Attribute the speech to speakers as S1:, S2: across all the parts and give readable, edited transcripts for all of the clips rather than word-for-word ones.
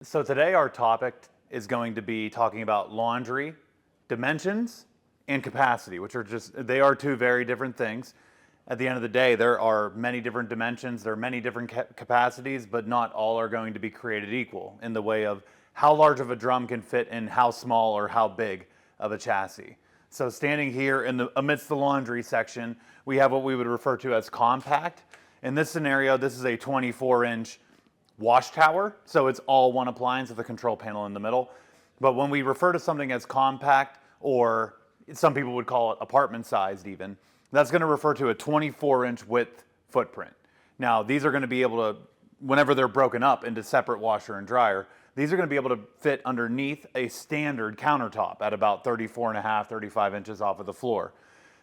S1: So today our topic is going to be talking about laundry, dimensions, and capacity, which are they are two very different things. At the end of the day, there are many different dimensions, there are many different capacities, but not all are going to be created equal in the way of how large of a drum can fit in how small or how big of a chassis. So standing here amidst the laundry section, we have what we would refer to as compact. In this scenario, this is a 24-inch wash tower, so it's all one appliance with a control panel in the middle. But when we refer to something as compact, or some people would call it apartment sized even, that's going to refer to a 24-inch width footprint. Now these are going to be able to, whenever they're broken up into separate washer and dryer, these are going to be able to fit underneath a standard countertop at about 34.5, 35 inches off of the floor.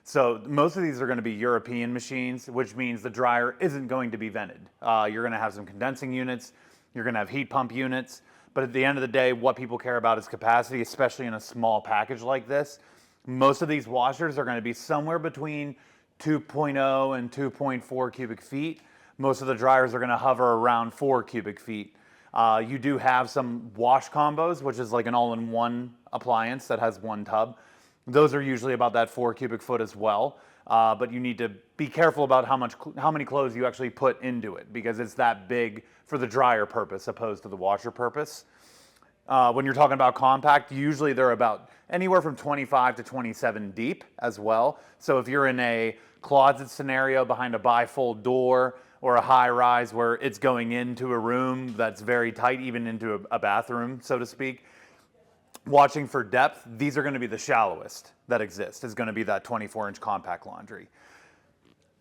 S1: So most of these are going to be European machines, which means the dryer isn't going to be vented. You're going to have some condensing units, you're going to have heat pump units, but at the end of the day, what people care about is capacity, especially in a small package like this. Most of these washers are going to be somewhere between 2.0 and 2.4 cubic feet. Most of the dryers are going to hover around 4 cubic feet. You do have some wash combos, which is like an all-in-one appliance that has one tub. Those are usually about that 4 cubic foot as well, but you need to be careful about how many clothes you actually put into it, because it's that big for the dryer purpose opposed to the washer purpose. When you're talking about compact, usually they're about anywhere from 25 to 27 deep as well. So if you're in a closet scenario behind a bifold door or a high rise where it's going into a room that's very tight, even into a bathroom, so to speak, watching for depth, these are going to be the shallowest that exist, is going to be that 24-inch compact laundry.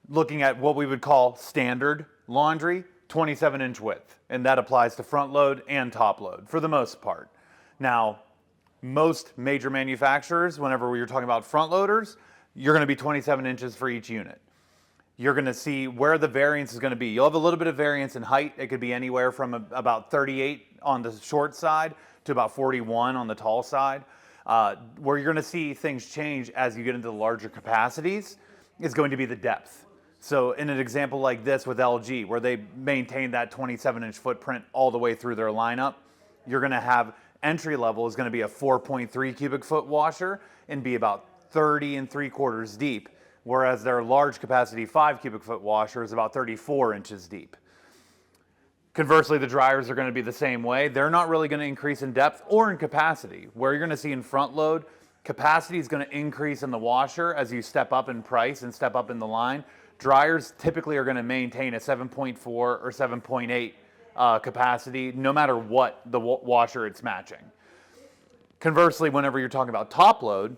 S1: Looking at what we would call standard laundry, 27-inch width, and that applies to front load and top load for the most part. Now, most major manufacturers, whenever you're talking about front loaders, you're going to be 27 inches for each unit. You're going to see where the variance is going to be. You'll have a little bit of variance in height. It could be anywhere from about 38 on the short side to about 41 on the tall side. Where you're going to see things change as you get into the larger capacities is going to be the depth. So in an example like this with LG, where they maintain that 27-inch footprint all the way through their lineup, you're going to have entry level is going to be a 4.3 cubic foot washer and be about 30 3/4 deep, whereas their large capacity 5 cubic foot washer is about 34 inches deep. Conversely, the dryers are going to be the same way. They're not really going to increase in depth or in capacity. Where you're going to see in front load, capacity is going to increase in the washer as you step up in price and step up in the line. Dryers typically are going to maintain a 7.4 or 7.8 capacity, no matter what the washer it's matching. Conversely, whenever you're talking about top load,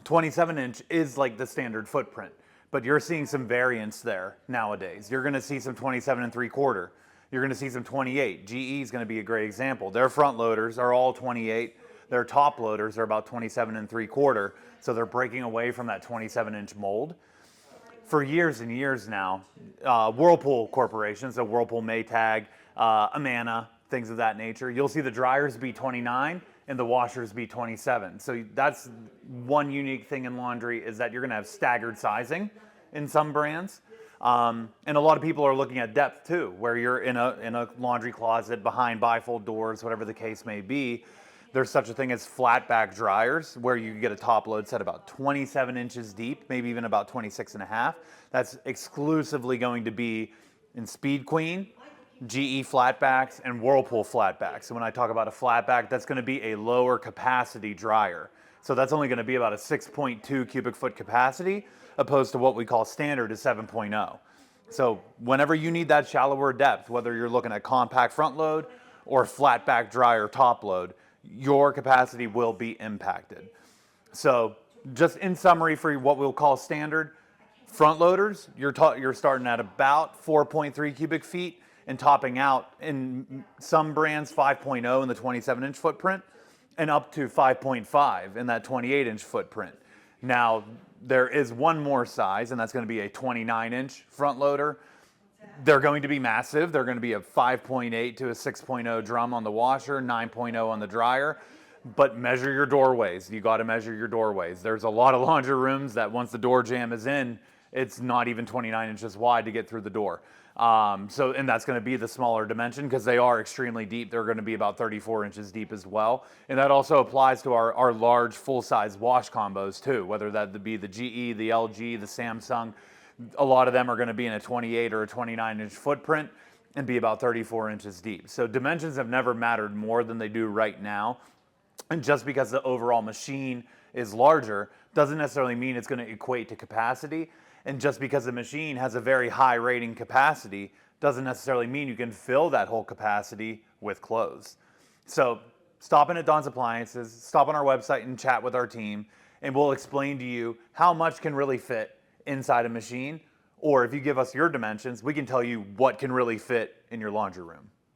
S1: 27-inch is like the standard footprint, but you're seeing some variance there nowadays. You're going to see some 27 3/4. You're going to see some 28. GE is going to be a great example. Their front loaders are all 28. Their top loaders are about 27 3/4. So they're breaking away from that 27-inch mold. For years and years now, Whirlpool corporations, so Whirlpool, Maytag, Amana, things of that nature, you'll see the dryers be 29 and the washers be 27. So that's one unique thing in laundry, is that you're going to have staggered sizing in some brands. And a lot of people are looking at depth too, where you're in a laundry closet behind bifold doors, whatever the case may be. There's such a thing as flat back dryers, where you get a top load set about 27 inches deep, maybe even about 26.5. That's exclusively going to be in Speed Queen, GE flatbacks, and Whirlpool flatbacks. So when I talk about a flatback, that's going to be a lower capacity dryer. So that's only going to be about a 6.2 cubic foot capacity, opposed to what we call standard is 7.0. So whenever you need that shallower depth, whether you're looking at compact front load or flatback dryer top load, your capacity will be impacted. So just in summary, for what we'll call standard front loaders, you're starting at about 4.3 cubic feet and topping out in some brands 5.0 in the 27-inch footprint and up to 5.5 in that 28-inch footprint. Now, there is one more size, and that's going to be a 29-inch front loader. They're going to be massive. They're going to be a 5.8 to a 6.0 drum on the washer, 9.0 on the dryer. But measure your doorways. You got to measure your doorways. There's a lot of laundry rooms that once the door jamb is in, it's not even 29 inches wide to get through the door. And that's going to be the smaller dimension because they are extremely deep. They're going to be about 34 inches deep as well. And that also applies to our large full-size wash combos too, whether that be the GE, the LG, the Samsung. A lot of them are going to be in a 28 or a 29-inch footprint and be about 34 inches deep. So dimensions have never mattered more than they do right now. And just because the overall machine is larger doesn't necessarily mean it's going to equate to capacity. And just because the machine has a very high rating capacity doesn't necessarily mean you can fill that whole capacity with clothes. So stop in at Don's Appliances, stop on our website and chat with our team, and we'll explain to you how much can really fit inside a machine. Or if you give us your dimensions, we can tell you what can really fit in your laundry room.